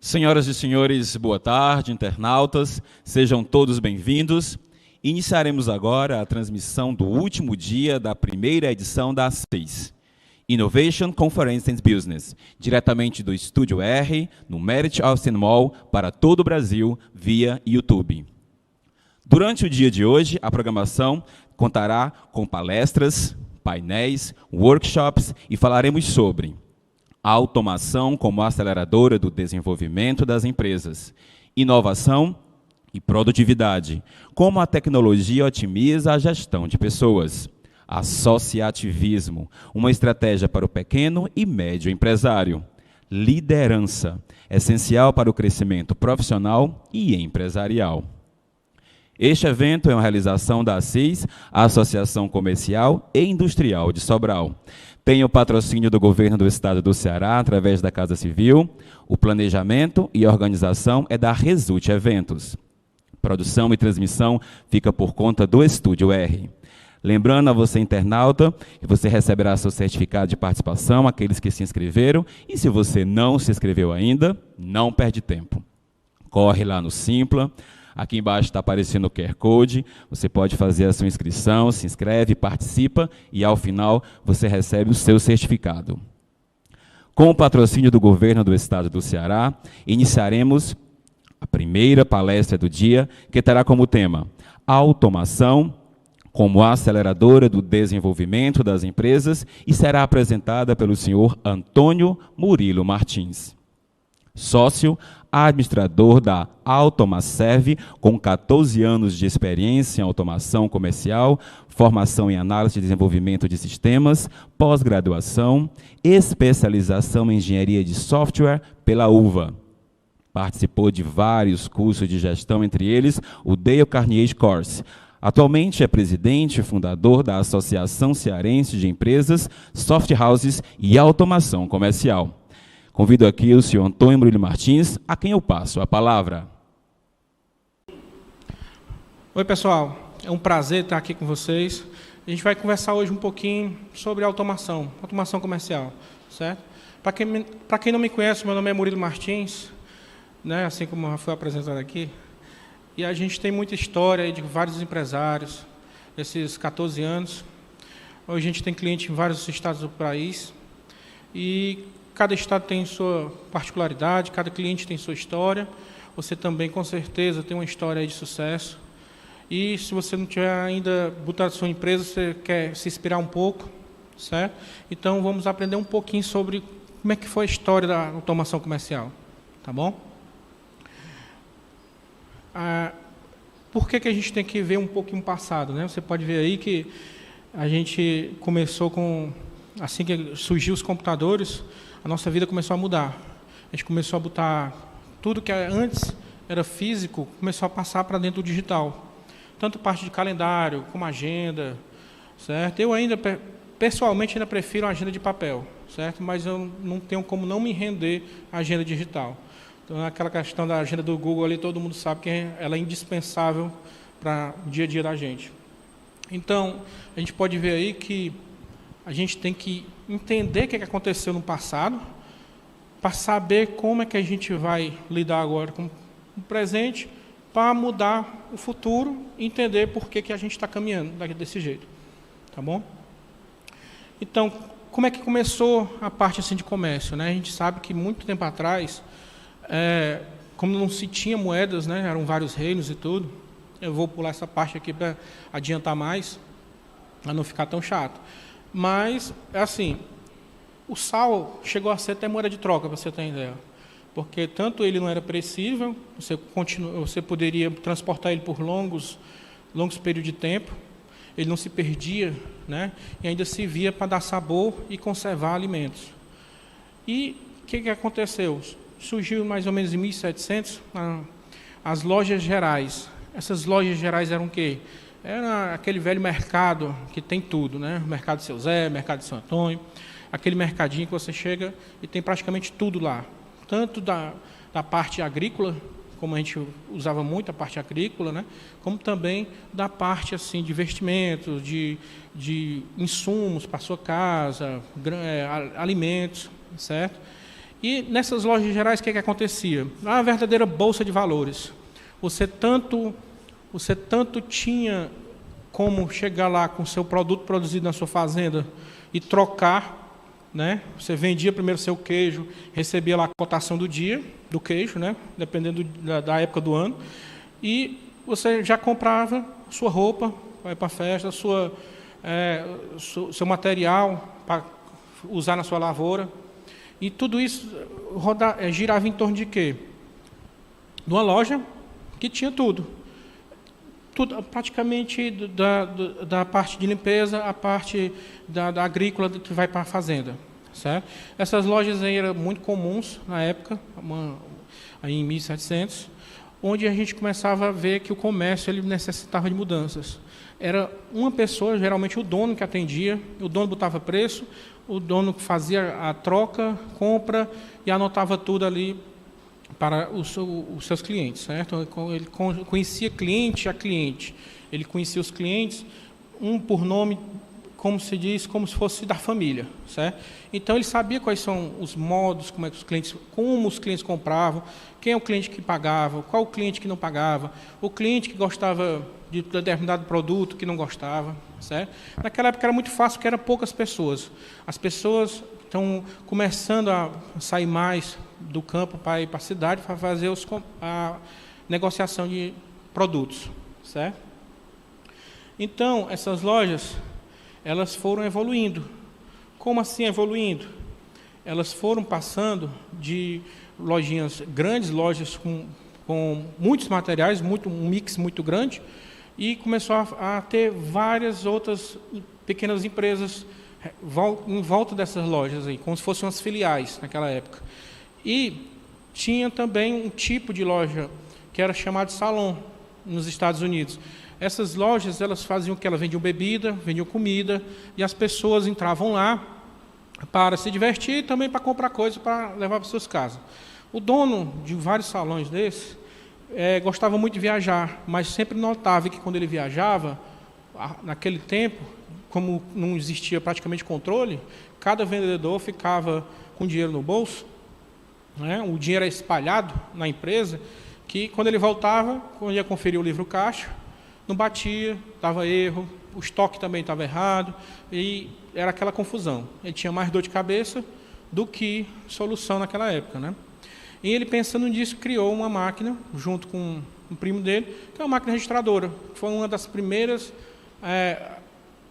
Senhoras e senhores, boa tarde, internautas, sejam todos bem-vindos. Iniciaremos agora a transmissão do último dia da primeira edição da A6, Innovation Conference and Business, diretamente do Estúdio R, no Merit Austin Mall, para todo o Brasil, via YouTube. Durante o dia de hoje, a programação contará com palestras, painéis, workshops e falaremos sobre a automação como aceleradora do desenvolvimento das empresas, inovação e produtividade, como a tecnologia otimiza a gestão de pessoas, associativismo, uma estratégia para o pequeno e médio empresário, liderança, essencial para o crescimento profissional e empresarial. Este evento é uma realização da ACIS, a Associação Comercial e Industrial de Sobral. Tem o patrocínio do Governo do Estado do Ceará, através da Casa Civil. O planejamento e a organização é da Result Eventos. Produção e transmissão fica por conta do Estúdio R. Lembrando a você, internauta, que você receberá seu certificado de participação, aqueles que se inscreveram. E se você não se inscreveu ainda, não perde tempo. Corre lá no Simpla. Aqui embaixo está aparecendo o QR Code, você pode fazer a sua inscrição, se inscreve, participa e, ao final, você recebe o seu certificado. Com o patrocínio do Governo do Estado do Ceará, iniciaremos a primeira palestra do dia, que terá como tema Automação como aceleradora do desenvolvimento das empresas e será apresentada pelo senhor Antônio Murilo Martins, sócio administrador da Automaserve, com 14 anos de experiência em automação comercial, formação em análise e desenvolvimento de sistemas, pós-graduação, especialização em engenharia de software pela UVA. Participou de vários cursos de gestão, entre eles o Dale Carnegie Course. Atualmente é presidente e fundador da Associação Cearense de Empresas, Soft Houses e Automação Comercial. Convido aqui o senhor Antônio Murilo Martins, a quem eu passo a palavra. Oi, pessoal. É um prazer estar aqui com vocês. A gente vai conversar hoje um pouquinho sobre automação comercial, certo? Para quem não me conhece, meu nome é Murilo Martins, né, assim como foi apresentado aqui, e a gente tem muita história aí de vários empresários, esses 14 anos. Hoje a gente tem cliente em vários estados do país, e cada estado tem sua particularidade, cada cliente tem sua história. Você também, com certeza, tem uma história aí de sucesso. E se você não tiver ainda botado sua empresa, você quer se inspirar um pouco, certo? Então, vamos aprender um pouquinho sobre como é que foi a história da automação comercial, tá bom? Por que a gente tem que ver um pouquinho o passado, né? Você pode ver aí que a gente começou com, assim que surgiu os computadores, a nossa vida começou a mudar. A gente começou a botar tudo que antes era físico, começou a passar para dentro do digital. Tanto parte de calendário, como agenda, certo? Eu ainda, pessoalmente, ainda prefiro a agenda de papel, certo? Mas eu não tenho como não me render à agenda digital. Então, aquela questão da agenda do Google ali, todo mundo sabe que ela é indispensável para o dia a dia da gente. Então, a gente pode ver aí que a gente tem que entender o que aconteceu no passado, para saber como é que a gente vai lidar agora com o presente, para mudar o futuro e entender por que a gente está caminhando desse jeito. Tá bom? Então, como é que começou a parte assim, de comércio, né? A gente sabe que muito tempo atrás, como não se tinha moedas, né? Eram vários reinos e tudo. Eu vou pular essa parte aqui para adiantar mais, para não ficar tão chato. Mas, assim, o sal chegou a ser até moeda de troca, para você ter ideia. Porque tanto ele não era perecível, você poderia transportar ele por longos períodos de tempo, ele não se perdia, né? E ainda servia para dar sabor e conservar alimentos. E o que aconteceu? Surgiu mais ou menos em 1700 as lojas gerais. Essas lojas gerais eram o quê? Era aquele velho mercado que tem tudo, né? Mercado de Seu Zé, mercado de São Antônio, aquele mercadinho que você chega e tem praticamente tudo lá. Tanto da parte agrícola, como a gente usava muito a parte agrícola, né? Como também da parte assim, de investimentos, de insumos para a sua casa, alimentos, certo? E nessas lojas gerais, o que acontecia? Uma verdadeira bolsa de valores. Você tanto tinha como chegar lá com o seu produto produzido na sua fazenda e trocar, né? Você vendia primeiro seu queijo, recebia lá a cotação do dia, do queijo, né? Dependendo da época do ano, e você já comprava sua roupa, vai para a festa, seu material para usar na sua lavoura. E tudo isso girava em torno de quê? De uma loja que tinha tudo. Tudo praticamente da parte de limpeza, a parte da agrícola que vai para a fazenda. Certo? Essas lojas aí eram muito comuns na época, aí em 1700, onde a gente começava a ver que o comércio ele necessitava de mudanças. Era uma pessoa, geralmente o dono que atendia, o dono botava preço, o dono fazia a troca, compra e anotava tudo ali para os seus clientes, certo? Ele conhecia cliente a cliente, ele conhecia os clientes, um por nome, como se diz, como se fosse da família, certo? Então ele sabia quais são os modos, como os clientes compravam, quem é o cliente que pagava, qual o cliente que não pagava, o cliente que gostava de determinado produto, que não gostava, certo? Naquela época era muito fácil, porque eram poucas pessoas. As pessoas estão começando a sair mais do campo para ir para a cidade para fazer a negociação de produtos, certo? Então, essas lojas, elas foram evoluindo. Como assim evoluindo? Elas foram passando de lojinhas, grandes lojas com muitos materiais, um mix muito grande, e começou a ter várias outras pequenas empresas em volta dessas lojas, aí, como se fossem umas filiais naquela época. E tinha também um tipo de loja que era chamado de salão nos Estados Unidos. Essas lojas, elas faziam o que? Elas vendiam bebida, vendiam comida, e as pessoas entravam lá para se divertir e também para comprar coisas para levar para suas casas. O dono de vários salões desses gostava muito de viajar, mas sempre notava que quando ele viajava, naquele tempo, como não existia praticamente controle, cada vendedor ficava com dinheiro no bolso, né? O dinheiro era espalhado na empresa, que quando ele voltava, quando ia conferir o livro caixa, não batia, dava erro, o estoque também estava errado, e era aquela confusão. Ele tinha mais dor de cabeça do que solução naquela época, né? E ele, pensando nisso, criou uma máquina, junto com um primo dele, que é uma máquina registradora. Foi uma das primeiras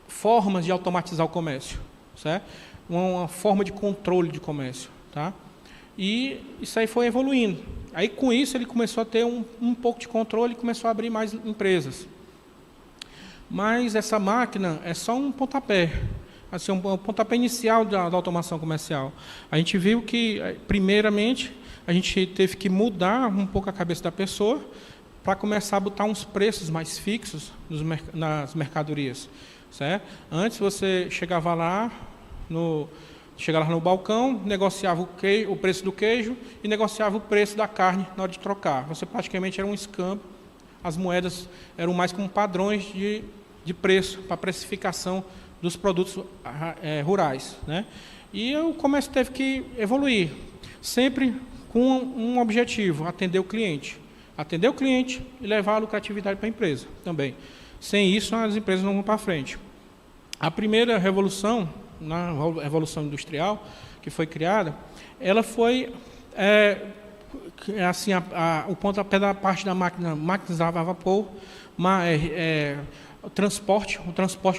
formas de automatizar o comércio, certo? Uma forma de controle de comércio, tá? E isso aí foi evoluindo. Aí, com isso, ele começou a ter um pouco de controle e começou a abrir mais empresas. Mas essa máquina é só um pontapé, assim, um pontapé inicial da automação comercial. A gente viu que, primeiramente, a gente teve que mudar um pouco a cabeça da pessoa para começar a botar uns preços mais fixos nas mercadorias, certo? Antes você chegava lá no balcão, negociava o preço do queijo e negociava o preço da carne na hora de trocar. Você praticamente era um escambo, as moedas eram mais como padrões de preço, para precificação dos produtos rurais, né? E o comércio teve que evoluir, sempre com um objetivo: atender o cliente e levar a lucratividade para a empresa também. Sem isso, as empresas não vão para frente. A primeira revolução, na Revolução Industrial, que foi criada, ela foi assim, o pontapé da parte da máquinas a vapor, o transporte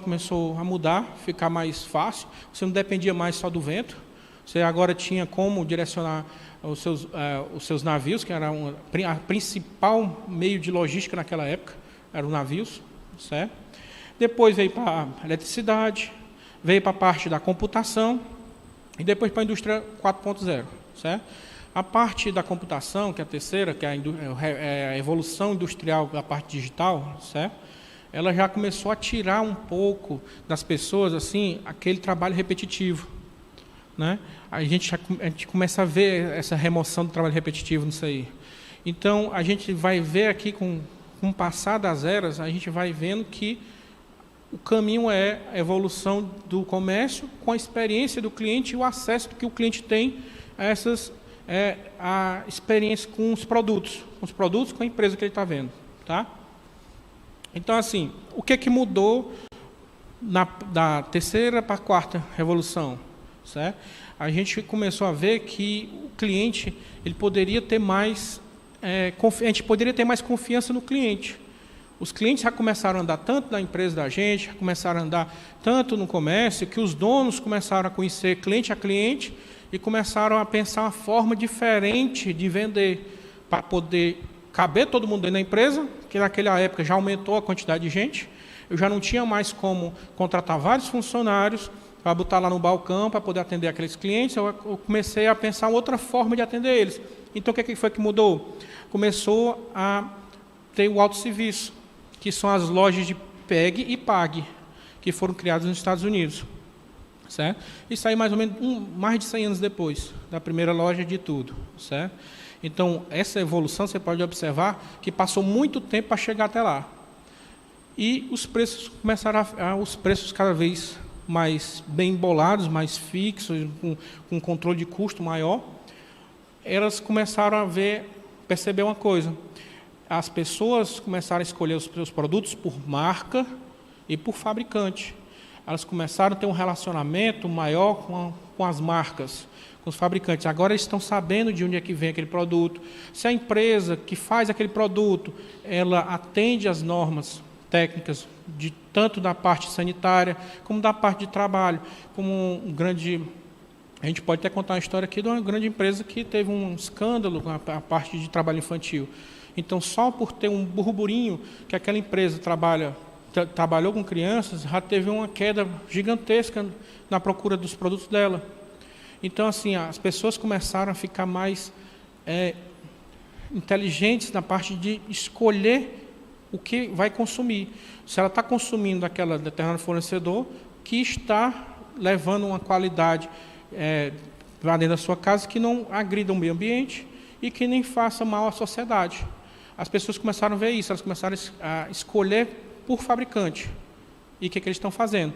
começou a mudar, ficar mais fácil. Você não dependia mais só do vento, você agora tinha como direcionar os seus navios, que era a principal meio de logística naquela época, eram os navios, certo? Depois veio para a eletricidade, veio para a parte da computação e depois para a indústria 4.0, certo? A parte da computação, que é a terceira, que é a evolução industrial da parte digital, certo? Ela já começou a tirar um pouco das pessoas, assim, aquele trabalho repetitivo, né? A gente começa a ver essa remoção do trabalho repetitivo nisso aí. Então, a gente vai ver aqui, com o passar das eras, a gente vai vendo que o caminho é a evolução do comércio com a experiência do cliente e o acesso que o cliente tem a é a experiência com os produtos, com a empresa que ele está vendo, tá? Então, assim, o que mudou da terceira para a quarta revolução, certo? A gente começou a ver que o cliente, ele poderia ter mais, a gente poderia ter mais confiança no cliente. Os clientes já começaram a andar tanto na empresa da gente, já começaram a andar tanto no comércio, que os donos começaram a conhecer cliente a cliente e começaram a pensar uma forma diferente de vender, para poder caber todo mundo dentro da empresa, que naquela época já aumentou a quantidade de gente. Eu já não tinha mais como contratar vários funcionários para botar lá no balcão para poder atender aqueles clientes. Eu comecei a pensar outra forma de atender eles. Então, o que foi que mudou? Começou a ter o autosserviço, que são as lojas de Pegue e Pague, que foram criadas nos Estados Unidos. Certo? Isso aí mais ou menos mais de 100 anos depois da primeira loja de tudo. Certo? Então, essa evolução, você pode observar que passou muito tempo para chegar até lá. E os preços começaram os preços cada vez mais bem embolados, mais fixos, com controle de custo maior. Elas começaram a perceber uma coisa. As pessoas começaram a escolher os seus produtos por marca e por fabricante. Elas começaram a ter um relacionamento maior com as marcas, com os fabricantes. Agora eles estão sabendo de onde é que vem aquele produto. Se a empresa que faz aquele produto, ela atende às normas técnicas, tanto da parte sanitária, como da parte de trabalho. A gente pode até contar uma história aqui de uma grande empresa que teve um escândalo com a parte de trabalho infantil. Então, só por ter um burburinho que aquela empresa trabalhou com crianças, já teve uma queda gigantesca na procura dos produtos dela. Então, assim, as pessoas começaram a ficar mais inteligentes na parte de escolher o que vai consumir. Se ela está consumindo aquele determinado fornecedor que está levando uma qualidade lá dentro da sua casa que não agrida o meio ambiente e que nem faça mal à sociedade. As pessoas começaram a ver isso, elas começaram a escolher por fabricante. E o que eles estão fazendo?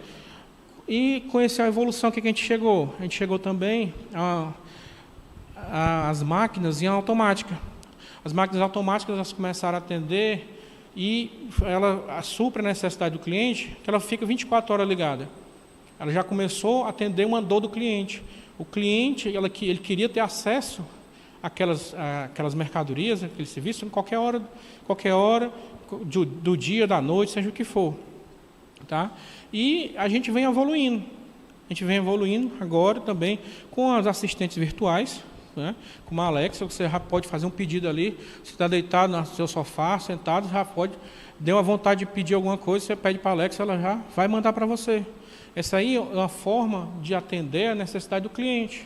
E com essa evolução, o que a gente chegou? A gente chegou também às máquinas em automática. As máquinas automáticas elas começaram a atender e ela supra a necessidade do cliente, que ela fica 24 horas ligada. Ela já começou a atender uma dor do cliente. O cliente, ele queria ter acesso àquelas mercadorias, aquele serviço, em qualquer hora do dia, da noite, seja o que for. Tá? E a gente vem evoluindo. A gente vem evoluindo agora também com as assistentes virtuais, né? Como a Alexa, você já pode fazer um pedido ali, você está deitado no seu sofá, sentado, já pode, deu a vontade de pedir alguma coisa, você pede para a Alexa, ela já vai mandar para você. Essa aí é uma forma de atender a necessidade do cliente.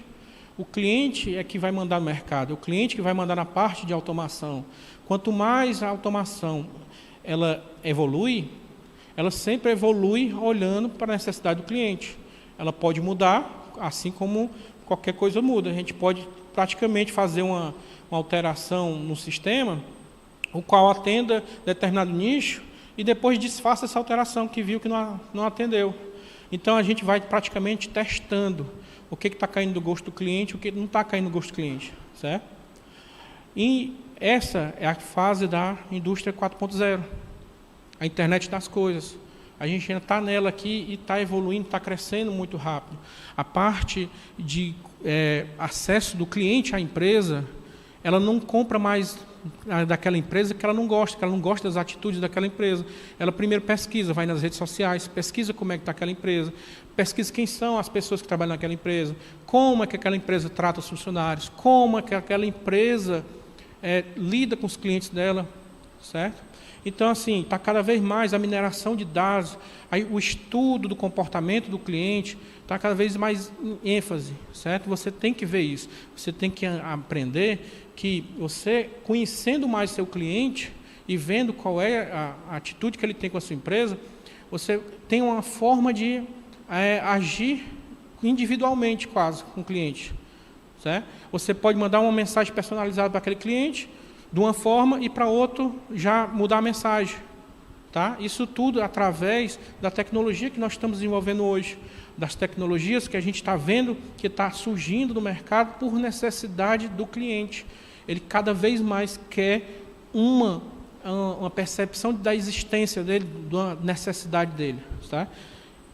O cliente é que vai mandar no mercado, é o cliente que vai mandar na parte de automação. Quanto mais a automação ela evolui, ela sempre evolui olhando para a necessidade do cliente. Ela pode mudar, assim como qualquer coisa muda. A gente pode praticamente fazer uma alteração no sistema, o qual atenda determinado nicho, e depois desfaça essa alteração que viu que não atendeu. Então, a gente vai praticamente testando o que está caindo do gosto do cliente, o que não está caindo do gosto do cliente. Certo? E essa é a fase da indústria 4.0, a internet das coisas. A gente ainda está nela aqui e está evoluindo, está crescendo muito rápido. A parte de acesso do cliente à empresa, ela não compra mais daquela empresa que ela não gosta das atitudes daquela empresa. Ela primeiro pesquisa, vai nas redes sociais, pesquisa como é que está aquela empresa, pesquisa quem são as pessoas que trabalham naquela empresa, como é que aquela empresa trata os funcionários, como é que aquela empresa lida com os clientes dela, certo? Então, assim, está cada vez mais a mineração de dados, aí o estudo do comportamento do cliente está cada vez mais em ênfase, certo? Você tem que ver isso, você tem que aprender que você, conhecendo mais seu cliente e vendo qual é a atitude que ele tem com a sua empresa, você tem uma forma de agir individualmente quase com o cliente, certo? Você pode mandar uma mensagem personalizada para aquele cliente, de uma forma e para outro já mudar a mensagem. Tá? Isso tudo através da tecnologia que nós estamos desenvolvendo hoje. das tecnologias que a gente está vendo que está surgindo no mercado por necessidade do cliente. Ele cada vez mais quer uma percepção da existência dele, da necessidade dele. Tá?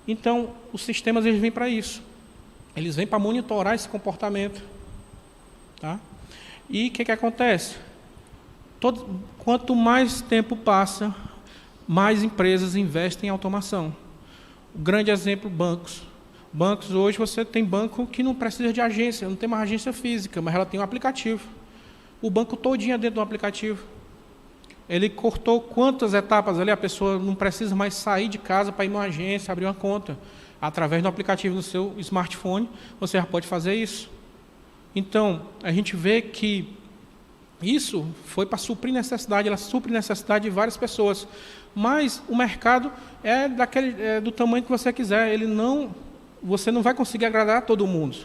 Então, os sistemas eles vêm para isso. Eles vêm para monitorar esse comportamento. Tá? E o que acontece? Quanto mais tempo passa, mais empresas investem em automação. O grande exemplo, bancos. Bancos, hoje você tem banco que não precisa de agência, não tem uma agência física, mas ela tem um aplicativo. O banco todinho é dentro do aplicativo. Ele cortou quantas etapas ali, a pessoa não precisa mais sair de casa para ir numa agência, abrir uma conta. Através do aplicativo no seu smartphone, você já pode fazer isso. Então, a gente vê que isso foi para suprir necessidade, ela supre necessidade de várias pessoas. Mas o mercado é do tamanho que você quiser. Você não vai conseguir agradar a todo mundo.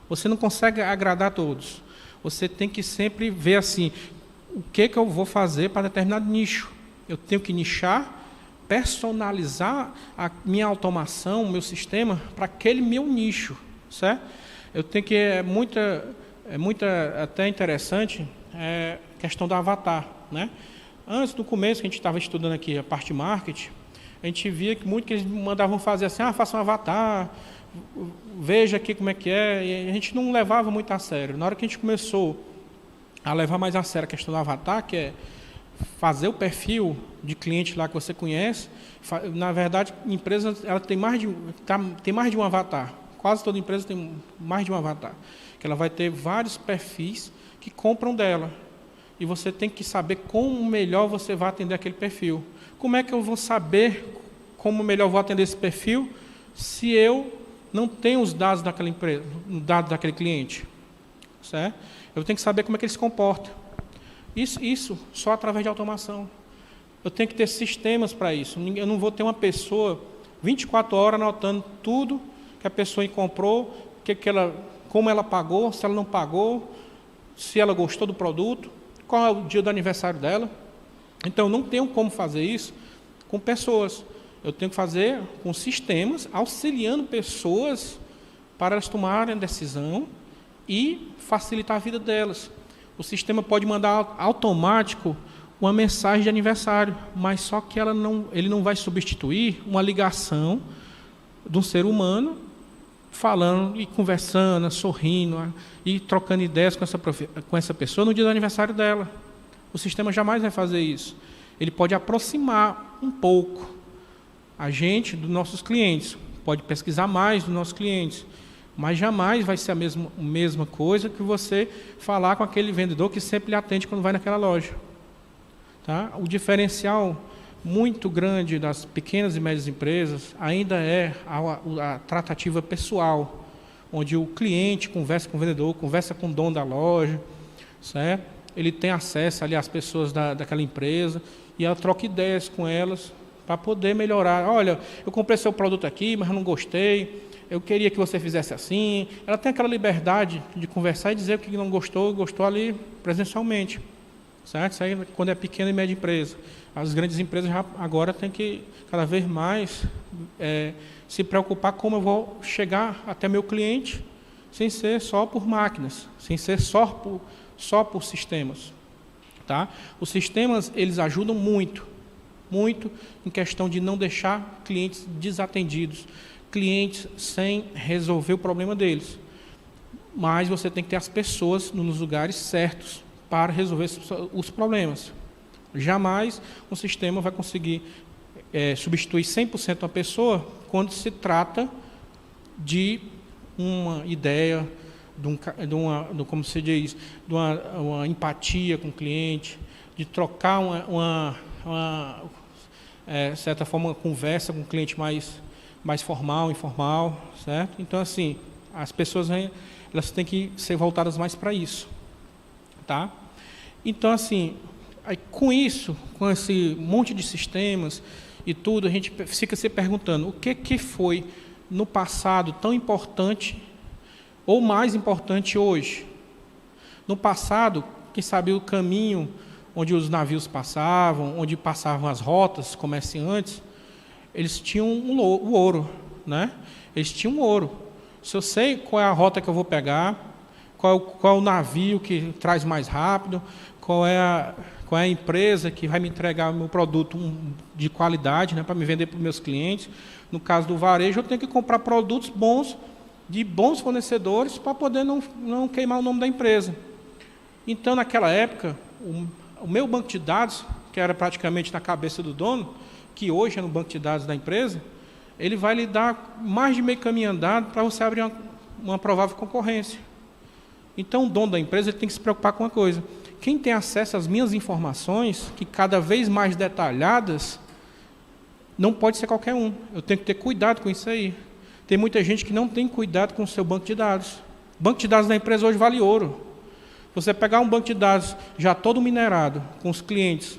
Você não consegue agradar a todos. Você tem que sempre ver assim, o que eu vou fazer para determinado nicho. Eu tenho que nichar, personalizar a minha automação, o meu sistema, para aquele meu nicho. Certo? Eu tenho que... É até interessante a questão do avatar. Né? Antes, no começo, que a gente estava estudando aqui a parte de marketing, a gente via que muito que eles mandavam fazer assim, faça um avatar, veja aqui como é que é, e a gente não levava muito a sério. Na hora que a gente começou a levar mais a sério a questão do avatar, que é fazer o perfil de cliente lá que você conhece, na verdade, a empresa ela tem mais de um avatar. Quase toda empresa tem mais de um avatar. Que ela vai ter vários perfis que compram dela. E você tem que saber como melhor você vai atender aquele perfil. Como é que eu vou saber como melhor vou atender esse perfil se eu não tenho os dados daquela empresa, dados daquele cliente? Certo? Eu tenho que saber como é que ele se comporta. Isso só através de automação. Eu tenho que ter sistemas para isso. Eu não vou ter uma pessoa 24 horas anotando tudo que a pessoa comprou, como ela pagou, se ela não pagou, se ela gostou do produto, qual é o dia do aniversário dela. Então, eu não tenho como fazer isso com pessoas. Eu tenho que fazer com sistemas, auxiliando pessoas para elas tomarem a decisão e facilitar a vida delas. O sistema pode mandar automático uma mensagem de aniversário, mas só que ele não vai substituir uma ligação de um ser humano falando e conversando, sorrindo e trocando ideias com essa pessoa no dia do aniversário dela. O sistema jamais vai fazer isso. Ele pode aproximar um pouco a gente dos nossos clientes, pode pesquisar mais dos nossos clientes, mas jamais vai ser a mesma coisa que você falar com aquele vendedor que sempre lhe atende quando vai naquela loja. Tá? O diferencial muito grande das pequenas e médias empresas ainda é a tratativa pessoal, onde o cliente conversa com o vendedor, conversa com o dono da loja, certo? Ele tem acesso ali às pessoas daquela empresa e ela troca ideias com elas para poder melhorar. Olha, eu comprei seu produto aqui, mas eu não gostei, eu queria que você fizesse assim. Ela tem aquela liberdade de conversar e dizer o que não gostou, gostou ali presencialmente. Certo? Isso aí quando é pequena e média empresa. As grandes empresas agora têm que cada vez mais se preocupar como eu vou chegar até meu cliente sem ser só por máquinas, sem ser só por sistemas. Tá? Os sistemas eles ajudam muito em questão de não deixar clientes desatendidos, clientes sem resolver o problema deles. Mas você tem que ter as pessoas nos lugares certos para resolver os problemas. Jamais um sistema vai conseguir substituir 100% uma pessoa quando se trata de uma ideia, como se diz, de uma empatia com o cliente, de trocar certa forma, uma conversa com o cliente mais formal, informal, certo? Então, assim, as pessoas elas têm que ser voltadas mais para isso, tá? Então, assim, com esse monte de sistemas e tudo, a gente fica se perguntando o que foi no passado tão importante ou mais importante hoje. No passado, quem sabia o caminho onde os navios passavam, onde passavam as rotas comerciantes, eles tinham o ouro. né? Eles tinham ouro. Se eu sei qual é a rota que eu vou pegar, qual é o navio que traz mais rápido, qual é a empresa que vai me entregar o meu produto de qualidade, né, para me vender para os meus clientes. No caso do varejo, eu tenho que comprar produtos bons, de bons fornecedores, para poder não queimar o nome da empresa. Então, naquela época, o meu banco de dados, que era praticamente na cabeça do dono, que hoje é no banco de dados da empresa, ele vai lhe dar mais de meio caminho andado para você abrir uma provável concorrência. Então, o dono da empresa ele tem que se preocupar com uma coisa. Quem tem acesso às minhas informações, que cada vez mais detalhadas, não pode ser qualquer um. Eu tenho que ter cuidado com isso aí. Tem muita gente que não tem cuidado com o seu banco de dados. O banco de dados da empresa hoje vale ouro. Você pegar um banco de dados já todo minerado, com os clientes,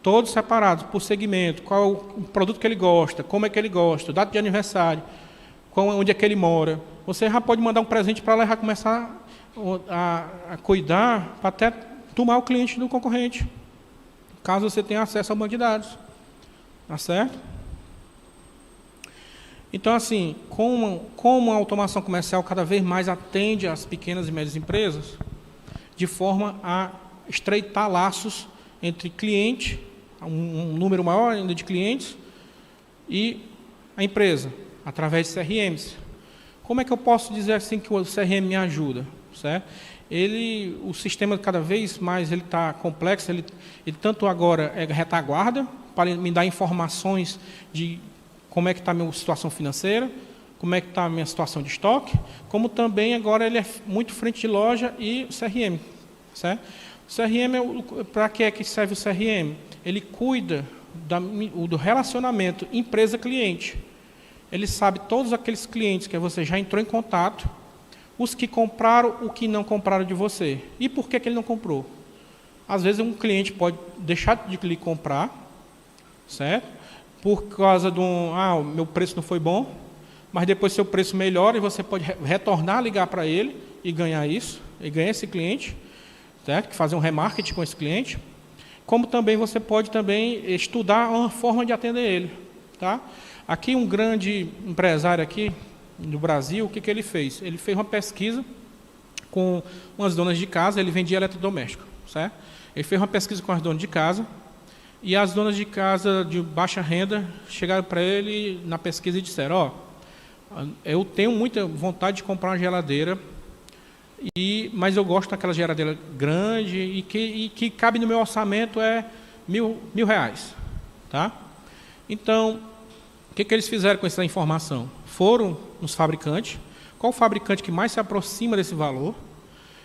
todos separados por segmento, qual o produto que ele gosta, como é que ele gosta, data de aniversário, onde é que ele mora. Você já pode mandar um presente para lá e já começar a cuidar para até tomar o cliente do concorrente, caso você tenha acesso ao banco de dados. Tá certo? Então, assim, como a automação comercial cada vez mais atende às pequenas e médias empresas, de forma a estreitar laços entre cliente, um número maior ainda de clientes, e a empresa, através de CRMs. Como é que eu posso dizer assim que o CRM me ajuda? Certo? O sistema cada vez mais ele está complexo, ele tanto agora é retaguarda, para me dar informações de como é que está a minha situação financeira, como é que está a minha situação de estoque, como também agora ele é muito frente de loja e CRM. Certo? O CRM, para que é que serve o CRM? Ele cuida do relacionamento empresa-cliente. Ele sabe todos aqueles clientes que você já entrou em contato, os que compraram, o que não compraram de você. E por que ele não comprou? Às vezes um cliente pode deixar de lhe comprar, certo? Por causa o meu preço não foi bom, mas depois seu preço melhora e você pode retornar, ligar para ele e ganhar isso, e ganhar esse cliente, certo? Fazer um remarketing com esse cliente. Como também você pode também estudar uma forma de atender ele, tá? Aqui um grande empresário aqui no Brasil, o que ele fez? Ele fez uma pesquisa com umas donas de casa, ele vendia eletrodoméstico, certo? Ele fez uma pesquisa com as donas de casa, e as donas de casa de baixa renda chegaram para ele na pesquisa e disseram, eu tenho muita vontade de comprar uma geladeira, mas eu gosto daquela geladeira grande e que cabe no meu orçamento é R$1.000, tá? Então, o que eles fizeram com essa informação? Foram nos fabricantes. Qual o fabricante que mais se aproxima desse valor?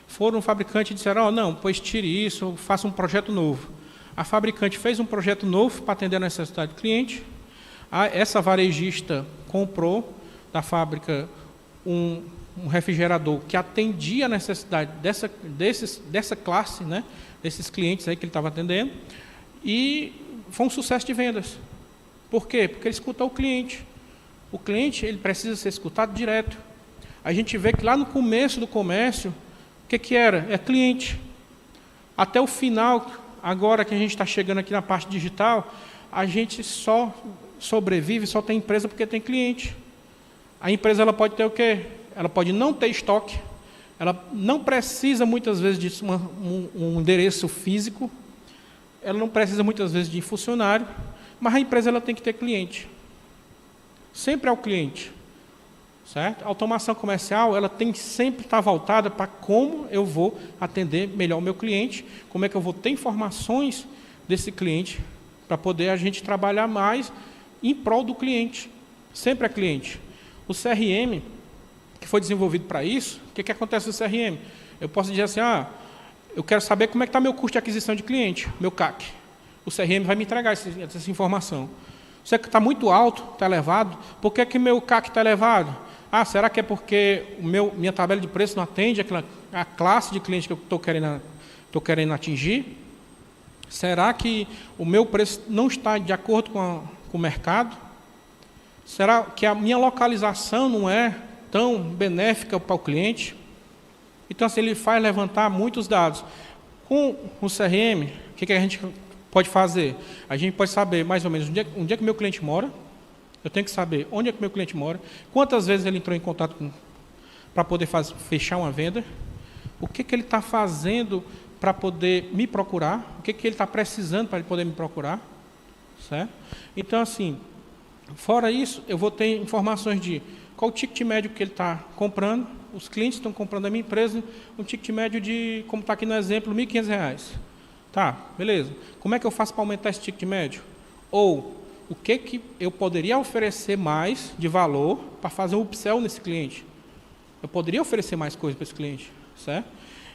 Foram no fabricante e disseram, não, pois tire isso, faça um projeto novo. A fabricante fez um projeto novo para atender a necessidade do cliente. Essa varejista comprou da fábrica um refrigerador que atendia a necessidade dessa classe, né, desses clientes aí que ele estava atendendo, e foi um sucesso de vendas. Por quê? Porque ele escutou o cliente. O cliente ele precisa ser escutado direto. A gente vê que lá no começo do comércio, o que era? É cliente. Até o final, agora que a gente está chegando aqui na parte digital, a gente só sobrevive, só tem empresa porque tem cliente. A empresa ela pode ter o quê? Ela pode não ter estoque, ela não precisa muitas vezes de um endereço físico, ela não precisa muitas vezes de funcionário, mas a empresa ela tem que ter cliente. Sempre é o cliente. Certo? A automação comercial ela tem que sempre estar voltada para como eu vou atender melhor o meu cliente, como é que eu vou ter informações desse cliente, para poder a gente trabalhar mais em prol do cliente. Sempre é cliente. O CRM, que foi desenvolvido para isso, o que acontece no CRM? Eu posso dizer assim, eu quero saber como é que está meu custo de aquisição de cliente, meu CAC. O CRM vai me entregar essa informação. Se está muito alto, está elevado, por que meu CAC está elevado? Será que é porque minha tabela de preço não atende a classe de cliente que eu estou querendo atingir? Será que o meu preço não está de acordo com o mercado? Será que a minha localização não é tão benéfica para o cliente? Então, assim, ele faz levantar muitos dados. Com o CRM, o que a gente pode fazer? A gente pode saber mais ou menos onde é que o meu cliente mora, Eu tenho que saber onde é que meu cliente mora, quantas vezes ele entrou em contato para poder fechar uma venda, o que ele está fazendo para poder me procurar, o que ele está precisando para ele poder me procurar, certo? Então, assim, fora isso, eu vou ter informações de qual o ticket médio que ele está comprando, os clientes estão comprando da minha empresa, um ticket médio de, como está aqui no exemplo, R$ 1.500. Tá, beleza. Como é que eu faço para aumentar esse ticket médio? Ou o que eu poderia oferecer mais de valor para fazer um upsell nesse cliente? Eu poderia oferecer mais coisa para esse cliente, certo?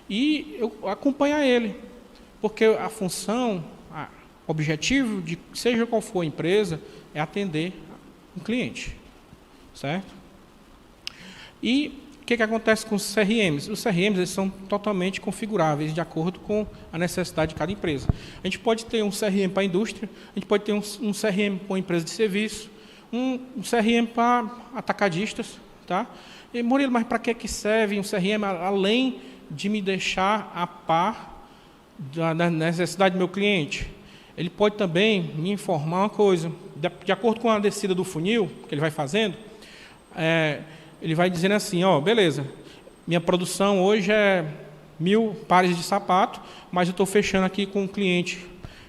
E eu acompanhar ele, porque a função, o objetivo de seja qual for a empresa, é atender um cliente, certo? E o que acontece com os CRMs? Os CRMs eles são totalmente configuráveis de acordo com a necessidade de cada empresa. A gente pode ter um CRM para a indústria, a gente pode ter um CRM para uma empresa de serviço, um CRM para atacadistas, tá? E, Murilo, mas para que serve um CRM além de me deixar a par da necessidade do meu cliente? Ele pode também me informar uma coisa, de acordo com a descida do funil que ele vai fazendo, ele vai dizendo assim, ó, beleza, minha produção hoje é 1.000 pares de sapato, mas eu estou fechando aqui com um cliente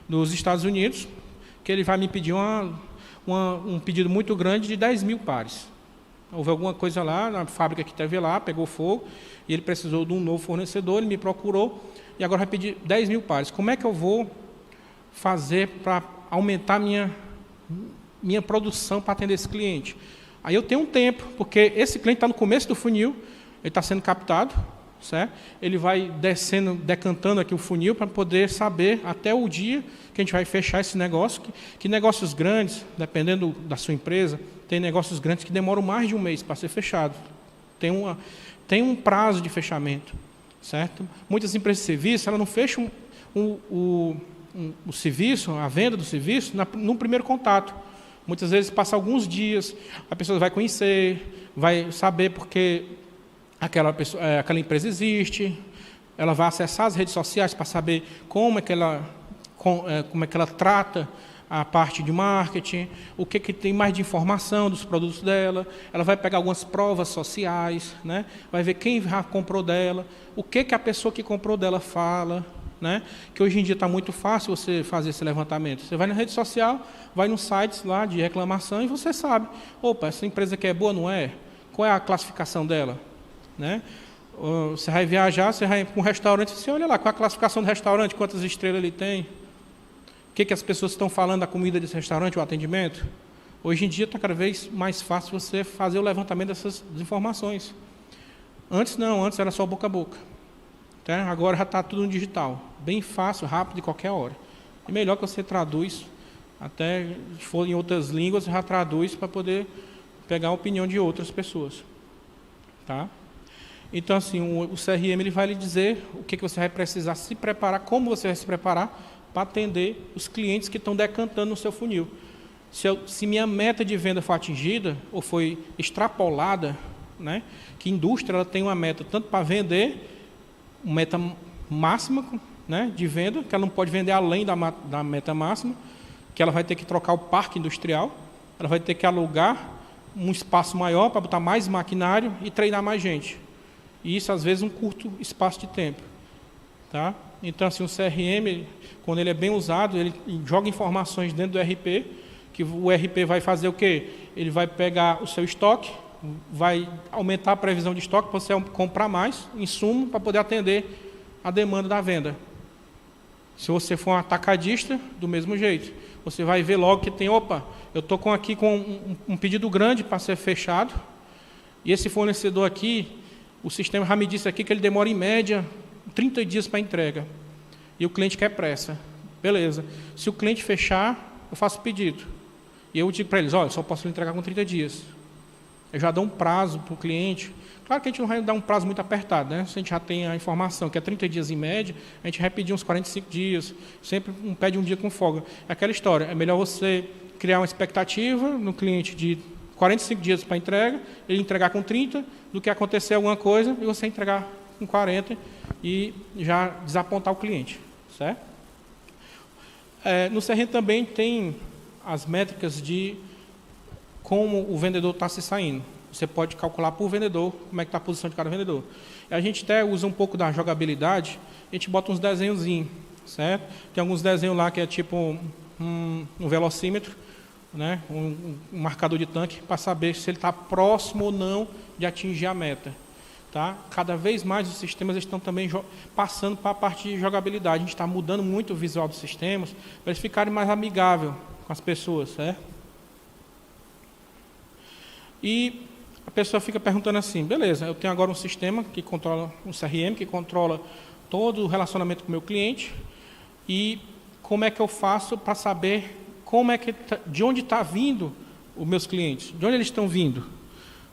dos Estados Unidos, que ele vai me pedir um pedido muito grande de 10.000 pares. Houve alguma coisa lá, na fábrica que teve lá, pegou fogo, e ele precisou de um novo fornecedor, ele me procurou, e agora vai pedir 10.000 pares. Como é que eu vou fazer para aumentar minha produção para atender esse cliente? Aí eu tenho um tempo, porque esse cliente está no começo do funil, ele está sendo captado, certo? Ele vai descendo, decantando aqui o funil para poder saber até o dia que a gente vai fechar esse negócio, que negócios grandes, dependendo da sua empresa, tem negócios grandes que demoram mais de um mês para ser fechado. Tem um prazo de fechamento, certo? Muitas empresas de serviço, elas não fecham o serviço, a venda do serviço, no primeiro contato. Muitas vezes passa alguns dias, a pessoa vai conhecer, vai saber porque aquela empresa existe, ela vai acessar as redes sociais para saber como é que ela trata a parte de marketing, o que tem mais de informação dos produtos dela, ela vai pegar algumas provas sociais, né? Vai ver quem já comprou dela, o que a pessoa que comprou dela fala, né? Que hoje em dia está muito fácil você fazer esse levantamento. Você vai na rede social, vai nos sites lá de reclamação e você sabe, opa, essa empresa aqui é boa, não é? Qual é a classificação dela? Né? Você vai viajar, você vai para um restaurante, você olha lá, qual é a classificação do restaurante, quantas estrelas ele tem, o que as pessoas estão falando da comida desse restaurante, o atendimento. Hoje em dia está cada vez mais fácil você fazer o levantamento dessas informações. Antes não, antes era só boca a boca. Tá? Agora já está tudo no digital, bem fácil, rápido, de qualquer hora. E melhor que você traduz, até se for em outras línguas, já traduz para poder pegar a opinião de outras pessoas. Tá? Então, assim, o CRM ele vai lhe dizer o que você vai precisar se preparar, como você vai se preparar para atender os clientes que estão decantando no seu funil. Se minha meta de venda foi atingida ou foi extrapolada, né, que a indústria ela tem uma meta tanto para vender, uma meta máxima, né, de venda, que ela não pode vender além da meta máxima, que ela vai ter que trocar o parque industrial, ela vai ter que alugar um espaço maior para botar mais maquinário e treinar mais gente. E isso, às vezes, um curto espaço de tempo. Tá? Então, assim, o CRM, quando ele é bem usado, ele joga informações dentro do RP, que o RP vai fazer o quê? Ele vai pegar o seu estoque, vai aumentar a previsão de estoque para você comprar mais insumo para poder atender a demanda da venda. Se você for um atacadista, do mesmo jeito. Você vai ver logo que tem, opa, eu estou aqui com um pedido grande para ser fechado, e esse fornecedor aqui, o sistema já me disse aqui que ele demora em média 30 dias para entrega. E o cliente quer pressa. Beleza. Se o cliente fechar, eu faço o pedido. E eu digo para eles, olha, eu só posso lhe entregar com 30 dias. Eu já dou um prazo para o cliente. Claro que a gente não vai dar um prazo muito apertado, né? Se a gente já tem a informação que é 30 dias em média, a gente vai pedir uns 45 dias. Sempre pede um dia com folga. É aquela história. É melhor você criar uma expectativa no cliente de 45 dias para entrega, ele entregar com 30, do que acontecer alguma coisa e você entregar com 40 e já desapontar o cliente, certo? No CRM também tem as métricas de como o vendedor está se saindo. Você pode calcular por vendedor, como é que está a posição de cada vendedor. E a gente até usa um pouco da jogabilidade, a gente bota uns desenhozinhos, certo? Tem alguns desenhos lá que é tipo um velocímetro, né? um marcador de tanque, para saber se ele está próximo ou não de atingir a meta. Tá? Cada vez mais os sistemas estão também passando para a parte de jogabilidade. A gente está mudando muito o visual dos sistemas para eles ficarem mais amigáveis com as pessoas, certo? E a pessoa fica perguntando assim, beleza, eu tenho agora um sistema que controla, um CRM, que controla todo o relacionamento com o meu cliente, e como é que eu faço para saber de onde está vindo os meus clientes, de onde eles estão vindo?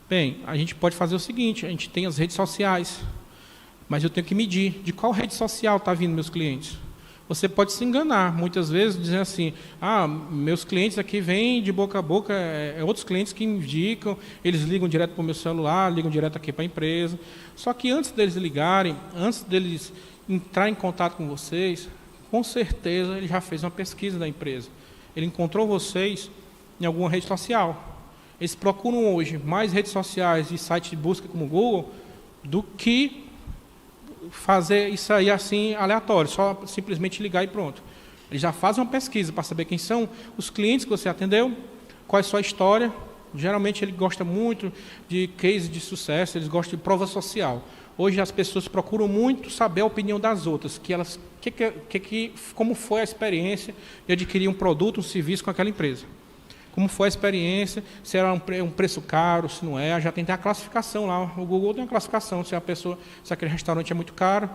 Bem, a gente pode fazer o seguinte, a gente tem as redes sociais, mas eu tenho que medir de qual rede social está vindo meus clientes. Você pode se enganar, muitas vezes, dizendo assim, meus clientes aqui vêm de boca a boca, outros clientes que indicam, eles ligam direto para o meu celular, ligam direto aqui para a empresa. Só que antes deles ligarem, antes deles entrar em contato com vocês, com certeza ele já fez uma pesquisa da empresa. Ele encontrou vocês em alguma rede social. Eles procuram hoje mais redes sociais e sites de busca como o Google do que fazer isso aí assim aleatório, só simplesmente ligar e pronto. Eles já fazem uma pesquisa para saber quem são os clientes que você atendeu, qual é a sua história. Geralmente ele gosta muito de case de sucesso, eles gostam de prova social. Hoje as pessoas procuram muito saber a opinião das outras, como foi a experiência de adquirir um produto, um serviço com aquela empresa. Como foi a experiência, se era um preço caro, se não é, já tem a classificação lá. O Google tem uma classificação, se aquele restaurante é muito caro,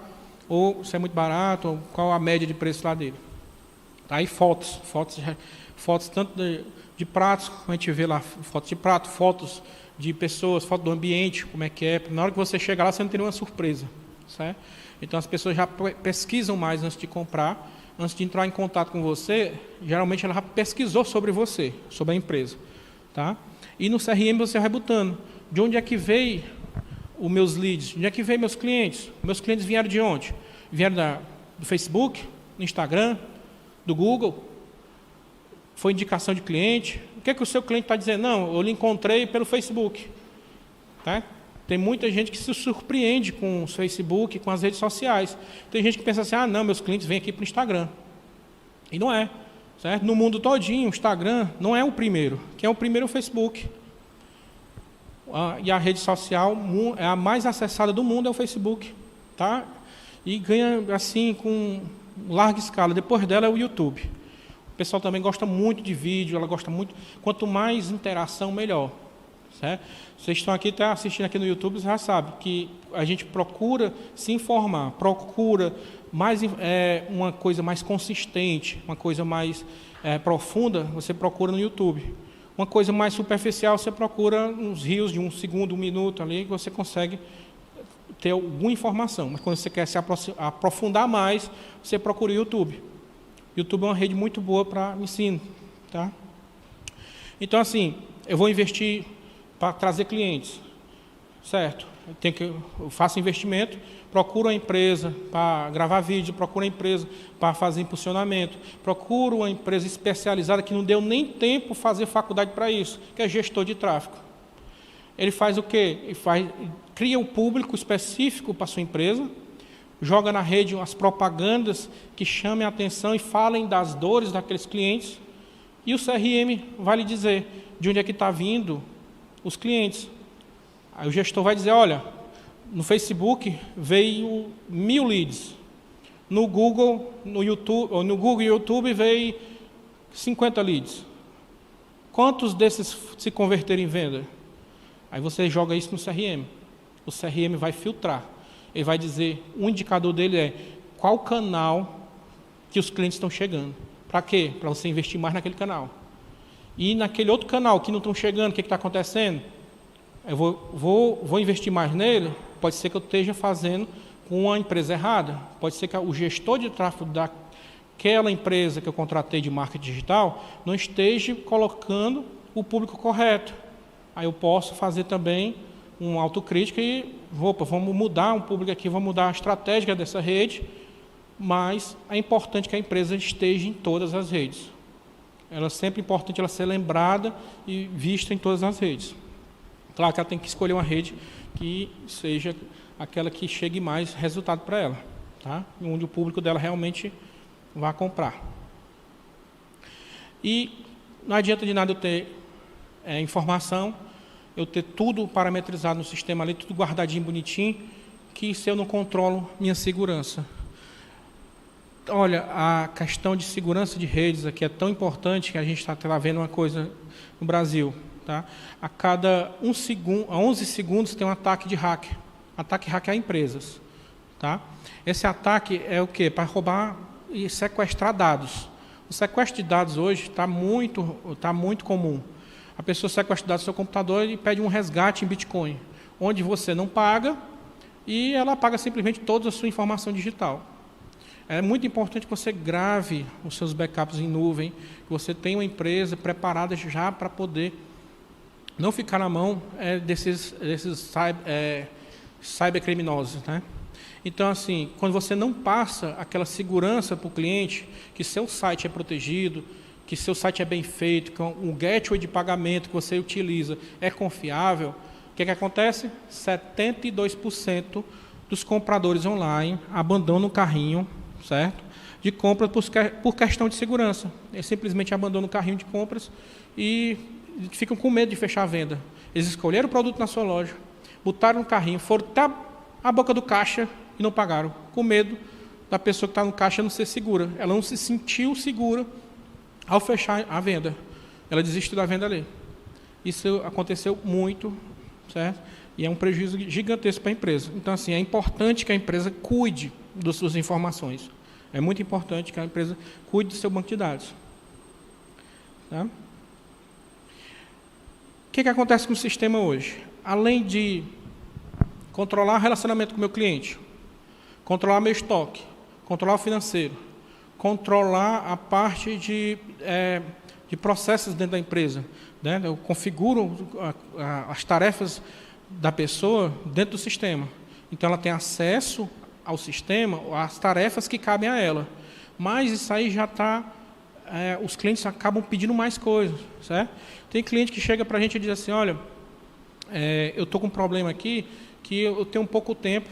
ou se é muito barato, ou qual a média de preço lá dele. Aí fotos tanto de pratos, como a gente vê lá, fotos de prato, fotos de pessoas, fotos do ambiente, como é que é. Na hora que você chegar lá, você não tem nenhuma surpresa. Certo? Então as pessoas já pesquisam mais antes de comprar. Antes de entrar em contato com você, geralmente ela já pesquisou sobre você, sobre a empresa. Tá? E no CRM você vai botando. De onde é que veio os meus leads? De onde é que veio meus clientes? Meus clientes vieram de onde? Vieram do Facebook, do Instagram, do Google? Foi indicação de cliente? O que é que o seu cliente está dizendo? Não, eu lhe encontrei pelo Facebook. Tá? Tem muita gente que se surpreende com o Facebook, com as redes sociais. Tem gente que pensa assim, não, meus clientes vêm aqui para o Instagram. E não é. Certo? No mundo todinho, o Instagram não é o primeiro. Quem é o primeiro é o Facebook. E a rede social é a mais acessada do mundo, é o Facebook. Tá? E ganha assim com larga escala. Depois dela é o YouTube. O pessoal também gosta muito de vídeo, ela gosta muito. Quanto mais interação, melhor. Certo? Vocês estão aqui, tá assistindo aqui no YouTube, você já sabe que a gente procura se informar, procura mais, uma coisa mais consistente, uma coisa mais profunda, você procura no YouTube. Uma coisa mais superficial, você procura uns reels de 1 segundo, 1 minuto ali, que você consegue ter alguma informação. Mas quando você quer se aprofundar mais, você procura o YouTube. O YouTube é uma rede muito boa para ensino. Tá? Então, assim, eu vou investir para trazer clientes, certo? Eu faço investimento, procuro a empresa para gravar vídeo, procuro a empresa para fazer impulsionamento, procuro uma empresa especializada que não deu nem tempo fazer faculdade para isso, que é gestor de tráfego. Ele faz o quê? Cria um público específico para a sua empresa, joga na rede as propagandas que chamem a atenção e falem das dores daqueles clientes, e o CRM vai lhe dizer de onde é que está vindo os clientes. Aí o gestor vai dizer, olha, no Facebook veio 1000 leads, no Google e YouTube veio 50 leads. Quantos desses se converteram em venda? Aí você joga isso no CRM. O CRM vai filtrar. Ele vai dizer, o indicador dele é qual canal que os clientes estão chegando. Para quê? Para você investir mais naquele canal. E naquele outro canal que não estão chegando, o que está acontecendo? Eu vou investir mais nele, pode ser que eu esteja fazendo com uma empresa errada. Pode ser que o gestor de tráfego daquela empresa que eu contratei de marketing digital não esteja colocando o público correto. Aí eu posso fazer também uma autocrítica e, vamos mudar um público aqui, vamos mudar a estratégia dessa rede, mas é importante que a empresa esteja em todas as redes. ela é sempre importante ela ser lembrada e vista em todas as redes. Claro que ela tem que escolher uma rede que seja aquela que chegue mais resultado para ela, tá? Onde o público dela realmente vai comprar. E não adianta de nada eu ter informação, eu ter tudo parametrizado no sistema ali, tudo guardadinho, bonitinho, que se eu não controlo minha segurança. Olha, a questão de segurança de redes aqui é tão importante que a gente está vendo uma coisa no Brasil. Tá? A cada 11 segundos tem um ataque de hacker. Ataque de hacker a empresas. Tá? Esse ataque é o quê? Para roubar e sequestrar dados. O sequestro de dados hoje está muito comum. A pessoa sequestra dados do seu computador e pede um resgate em Bitcoin, onde você não paga e ela paga simplesmente toda a sua informação digital. É muito importante que você grave os seus backups em nuvem, que você tenha uma empresa preparada já para poder não ficar na mão desses cybercriminosos, né? Então, assim, quando você não passa aquela segurança para o cliente, que seu site é protegido, que seu site é bem feito, que o gateway de pagamento que você utiliza é confiável, o que acontece? 72% dos compradores online abandonam o carrinho, certo? De compra por questão de segurança. Eles simplesmente abandonam o carrinho de compras e ficam com medo de fechar a venda. Eles escolheram o produto na sua loja, botaram no carrinho, foram até a boca do caixa e não pagaram, com medo da pessoa que está no caixa não ser segura. Ela não se sentiu segura ao fechar a venda. Ela desistiu da venda ali. Isso aconteceu muito, certo? E é um prejuízo gigantesco para a empresa. Então, assim, é importante que a empresa cuide das suas informações. É muito importante que a empresa cuide do seu banco de dados. Tá? O que acontece com o sistema hoje? Além de controlar o relacionamento com o meu cliente, controlar meu estoque, controlar o financeiro, controlar a parte de processos dentro da empresa, né? Eu configuro as tarefas da pessoa dentro do sistema. Então, ela tem acesso ao sistema, às tarefas que cabem a ela. Mas isso aí já está... os clientes acabam pedindo mais coisas, certo? Tem cliente que chega para a gente e diz assim, olha, eu estou com um problema aqui, que eu tenho pouco tempo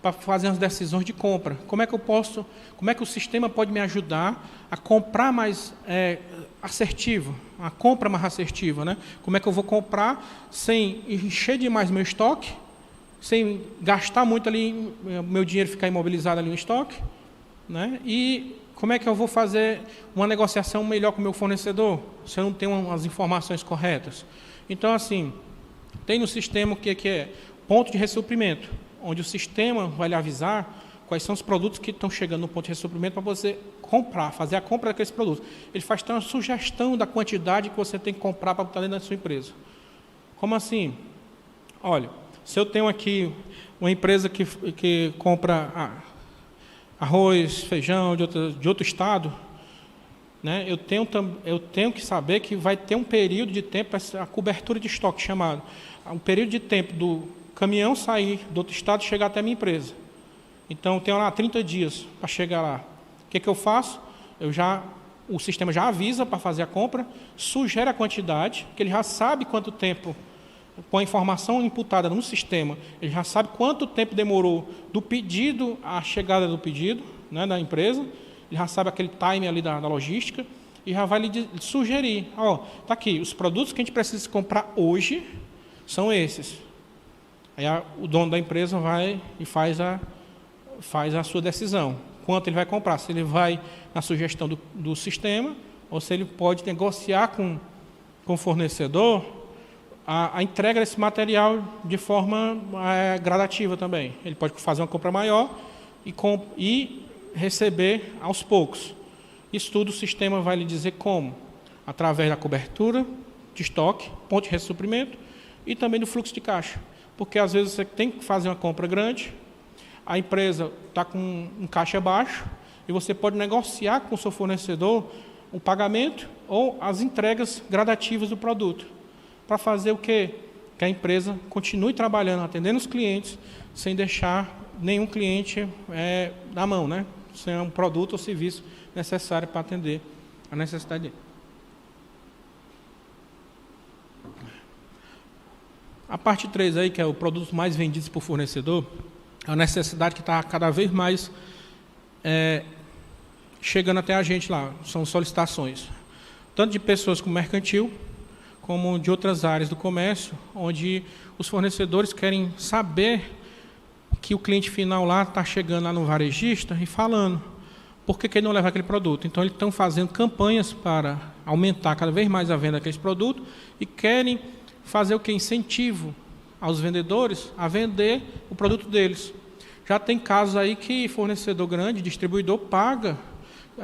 para fazer as decisões de compra. Como é que o sistema pode me ajudar a comprar mais assertivo, a compra mais assertiva, né? Como é que eu vou comprar sem encher demais meu estoque, sem gastar muito ali, meu dinheiro ficar imobilizado ali no estoque, né? E como é que eu vou fazer uma negociação melhor com o meu fornecedor, se eu não tenho as informações corretas? Então, assim, tem no sistema o que é ponto de ressuprimento, onde o sistema vai lhe avisar quais são os produtos que estão chegando no ponto de ressuprimento para você comprar, fazer a compra daqueles produtos. Ele faz uma sugestão da quantidade que você tem que comprar para botar dentro da sua empresa. Como assim? Olha, se eu tenho aqui uma empresa que compra arroz, feijão de outro estado, né, eu tenho que saber que vai ter um período de tempo, a cobertura de estoque chamado, um período de tempo do caminhão sair do outro estado e chegar até a minha empresa. Então, eu tenho lá 30 dias para chegar lá. O que eu faço? O sistema já avisa para fazer a compra, sugere a quantidade, que ele já sabe quanto tempo, com a informação imputada no sistema, ele já sabe quanto tempo demorou do pedido à chegada do pedido, né, da empresa, ele já sabe aquele time ali da logística, e já vai lhe sugerir, está aqui, os produtos que a gente precisa comprar hoje são esses. Aí o dono da empresa vai e faz a sua decisão. Quanto ele vai comprar, se ele vai na sugestão do sistema, ou se ele pode negociar com o fornecedor a entrega desse material de forma gradativa também. Ele pode fazer uma compra maior e receber aos poucos. Isso tudo o sistema vai lhe dizer como? Através da cobertura de estoque, ponto de ressuprimento e também do fluxo de caixa. Porque às vezes você tem que fazer uma compra grande, a empresa está com um caixa baixo e você pode negociar com o seu fornecedor o pagamento ou as entregas gradativas do produto, para fazer o quê? Que a empresa continue trabalhando, atendendo os clientes, sem deixar nenhum cliente na mão, né? Sem um produto ou serviço necessário para atender a necessidade dele. A parte 3 aí, que é o produto mais vendido por fornecedor, é a necessidade que está cada vez mais chegando até a gente lá. São solicitações, tanto de pessoas com mercantil, como de outras áreas do comércio, onde os fornecedores querem saber que o cliente final lá está chegando lá no varejista e falando por que ele não leva aquele produto. Então, eles estão fazendo campanhas para aumentar cada vez mais a venda daqueles produtos e querem fazer o que? Incentivo aos vendedores a vender o produto deles. Já tem casos aí que fornecedor grande, distribuidor, paga,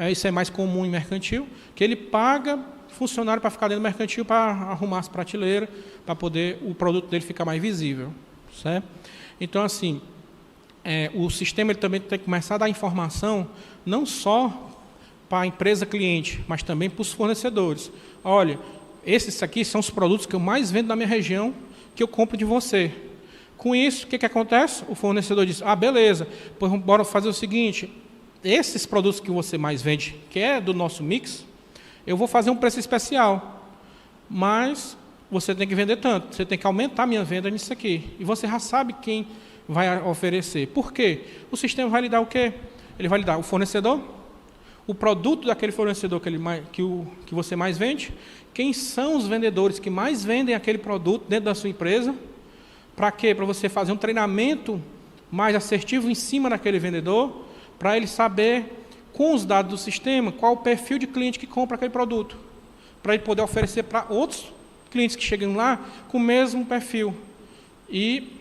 isso é mais comum em mercantil, que ele paga funcionário para ficar dentro do mercantil para arrumar as prateleiras, para poder o produto dele ficar mais visível. Certo? Então, assim, o sistema ele também tem que começar a dar informação, não só para a empresa cliente, mas também para os fornecedores. Olha, esses aqui são os produtos que eu mais vendo na minha região, que eu compro de você. Com isso, o que acontece? O fornecedor diz, beleza, pois bora fazer o seguinte, esses produtos que você mais vende, que é do nosso mix, eu vou fazer um preço especial, mas você tem que vender tanto, você tem que aumentar a minha venda nisso aqui. E você já sabe quem vai oferecer. Por quê? O sistema vai lhe dar o quê? Ele vai lhe dar o fornecedor, o produto daquele fornecedor que você mais vende, quem são os vendedores que mais vendem aquele produto dentro da sua empresa. Para quê? Para você fazer um treinamento mais assertivo em cima daquele vendedor, para ele saber, com os dados do sistema, qual o perfil de cliente que compra aquele produto, para ele poder oferecer para outros clientes que chegam lá com o mesmo perfil. E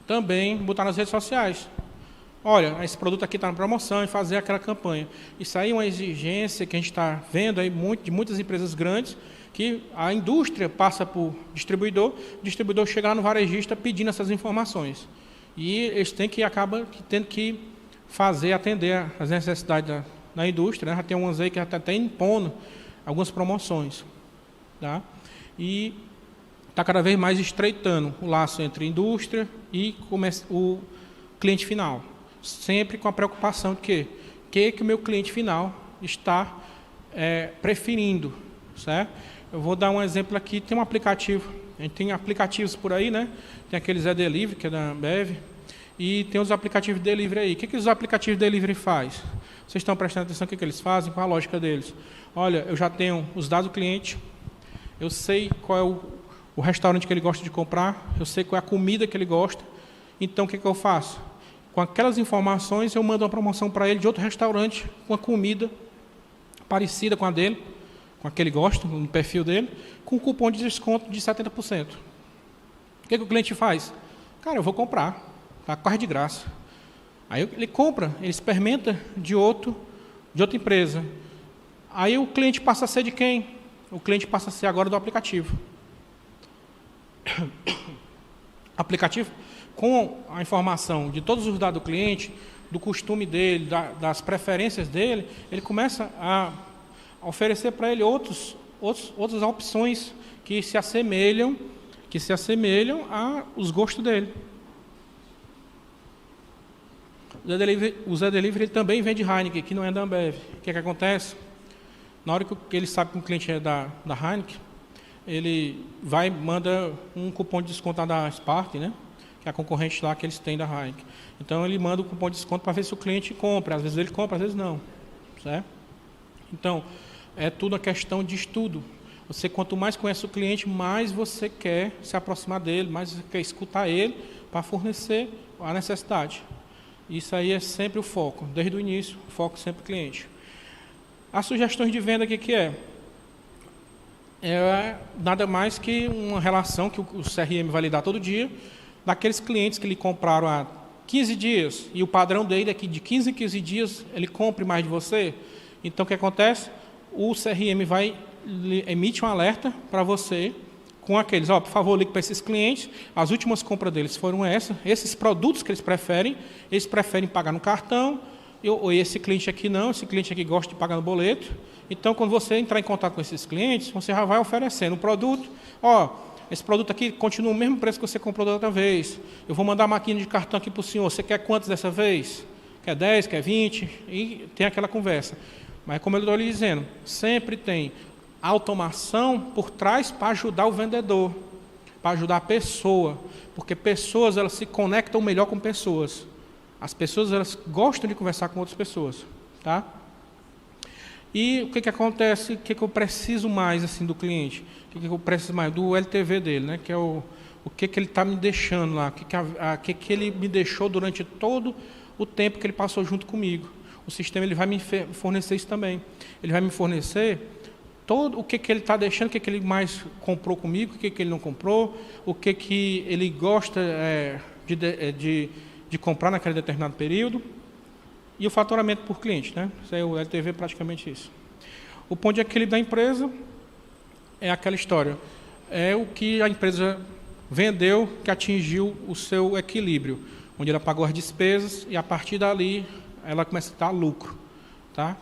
também botar nas redes sociais. Olha, esse produto aqui está na promoção, e fazer aquela campanha. Isso aí é uma exigência que a gente está vendo aí de muitas empresas grandes, que a indústria passa por o distribuidor chega lá no varejista pedindo essas informações. E eles acabam tendo que atender às necessidades da indústria, né? Já tem umas aí que já está até impondo algumas promoções. Tá? E está cada vez mais estreitando o laço entre a indústria e o cliente final. Sempre com a preocupação de que o meu cliente final está preferindo. Certo? Eu vou dar um exemplo aqui, tem um aplicativo, a gente tem aplicativos por aí, né? Tem aqueles Delivery, que é da Ambev, e tem os aplicativos de delivery aí. O que os aplicativos de delivery fazem? Vocês estão prestando atenção no que eles fazem, qual a lógica deles? Olha, eu já tenho os dados do cliente, eu sei qual é o restaurante que ele gosta de comprar, eu sei qual é a comida que ele gosta, então o que eu faço? Com aquelas informações, eu mando uma promoção para ele de outro restaurante, com a comida parecida com a dele, com a que ele gosta, no perfil dele, com cupom de desconto de 70%. O que o cliente faz? Cara, eu vou comprar, está quase de graça. Aí ele compra, ele experimenta de outra empresa. Aí o cliente passa a ser de quem? O cliente passa a ser agora do aplicativo. Aplicativo, com a informação de todos os dados do cliente, do costume dele, das preferências dele, ele começa a oferecer para ele outras opções que se assemelham aos gostos dele. O Zé Delivery também vende Heineken, que não é da Ambev. O que acontece? Na hora que ele sabe que o cliente é da Heineken, ele manda um cupom de desconto da Spark, né? Que é a concorrente lá que eles têm da Heineken. Então, ele manda o cupom de desconto para ver se o cliente compra. Às vezes ele compra, às vezes não. Certo? Então, é tudo a questão de estudo. Você, quanto mais conhece o cliente, mais você quer se aproximar dele, mais você quer escutar ele para fornecer a necessidade. Isso aí é sempre o foco. Desde o início, o foco sempre o cliente. As sugestões de venda, o que é? É nada mais que uma relação que o CRM vai lhe dar todo dia, daqueles clientes que lhe compraram há 15 dias, e o padrão dele é que de 15 em 15 dias ele compre mais de você. Então, o que acontece? O CRM emite um alerta para você com aqueles, por favor, ligue para esses clientes, as últimas compras deles foram esses produtos que eles preferem pagar no cartão, ou esse cliente aqui não, esse cliente aqui gosta de pagar no boleto. Então, quando você entrar em contato com esses clientes, você já vai oferecendo o produto. Esse produto aqui continua o mesmo preço que você comprou da outra vez. Eu vou mandar a máquina de cartão aqui para o senhor. Você quer quantos dessa vez? Quer 10, quer 20? E tem aquela conversa. Mas, como eu estou lhe dizendo, sempre tem automação por trás para ajudar o vendedor. para ajudar a pessoa, porque pessoas elas se conectam melhor com pessoas. As pessoas elas gostam de conversar com outras pessoas, tá? E o que acontece? O que eu preciso mais assim do cliente? O que eu preciso mais do LTV dele, né? Que é o que ele está me deixando lá, o que ele me deixou durante todo o tempo que ele passou junto comigo. O sistema ele vai me fornecer isso também. Ele vai me fornecer todo o que ele está deixando, o que ele mais comprou comigo, o que ele não comprou, o que ele gosta de comprar naquele determinado período, e o faturamento por cliente, né? Isso aí, o LTV é praticamente isso. O ponto de equilíbrio da empresa é aquela história. É o que a empresa vendeu que atingiu o seu equilíbrio, onde ela pagou as despesas e a partir dali ela começa a dar lucro, tá?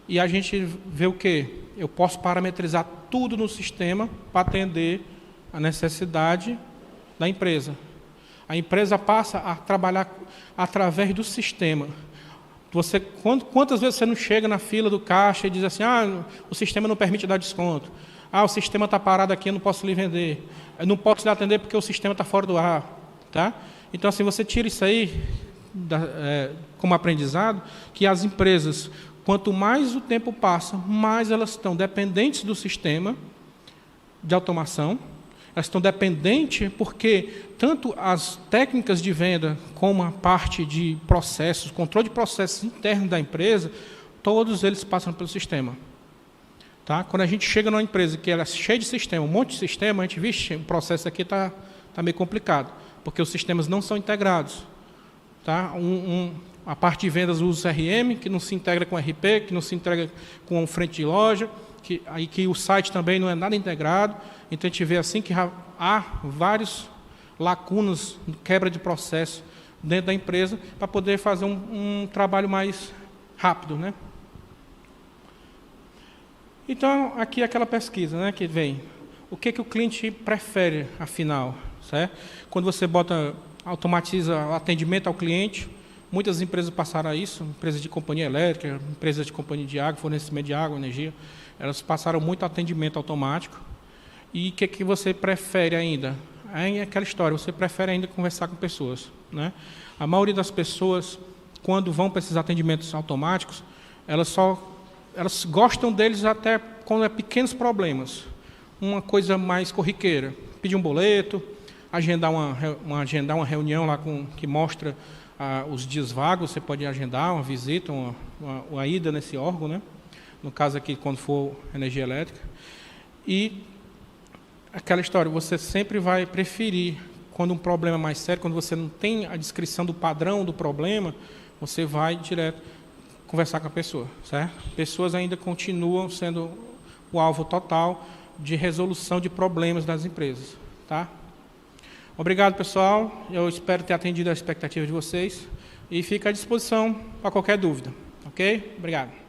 E a gente vê o quê? Eu posso parametrizar tudo no sistema para atender a necessidade da empresa. A empresa passa a trabalhar através do sistema. Quantas vezes você não chega na fila do caixa e diz assim, o sistema não permite dar desconto. O sistema está parado aqui, eu não posso lhe vender. Eu não posso lhe atender porque o sistema está fora do ar. Tá? Então, assim, você tira isso aí como aprendizado, que as empresas, quanto mais o tempo passa, mais elas estão dependentes do sistema de automação. Elas estão dependentes porque tanto as técnicas de venda como a parte de processos, controle de processos internos da empresa, todos eles passam pelo sistema. Tá? Quando a gente chega numa empresa que ela é cheia de sistema, um monte de sistema, a gente vixe, o processo aqui está meio complicado, porque os sistemas não são integrados. Tá? A parte de vendas usa o CRM, que não se integra com o RP, que não se integra com o frente de loja, que o site também não é nada integrado. Então, a gente vê assim que há várias lacunas, quebra de processo dentro da empresa para poder fazer um trabalho mais rápido, né? Então, aqui é aquela pesquisa, né, que vem. O que o cliente prefere, afinal? Certo? Quando você automatiza o atendimento ao cliente, muitas empresas passaram a isso, empresas de companhia elétrica, empresas de companhia de água, fornecimento de água, energia, elas passaram muito atendimento automático. E o que você prefere ainda? É aquela história, você prefere ainda conversar com pessoas, né? A maioria das pessoas, quando vão para esses atendimentos automáticos, elas gostam deles até quando é pequenos problemas. Uma coisa mais corriqueira, pedir um boleto, agendar uma reunião lá que mostra os dias vagos, você pode agendar uma visita, uma ida nesse órgão, né? No caso aqui, quando for energia elétrica. E aquela história, você sempre vai preferir, quando um problema é mais sério, quando você não tem a descrição do padrão do problema, você vai direto conversar com a pessoa, certo? Pessoas ainda continuam sendo o alvo total de resolução de problemas das empresas, tá? Obrigado, pessoal. Eu espero ter atendido a expectativa de vocês e fico à disposição para qualquer dúvida, ok? Obrigado.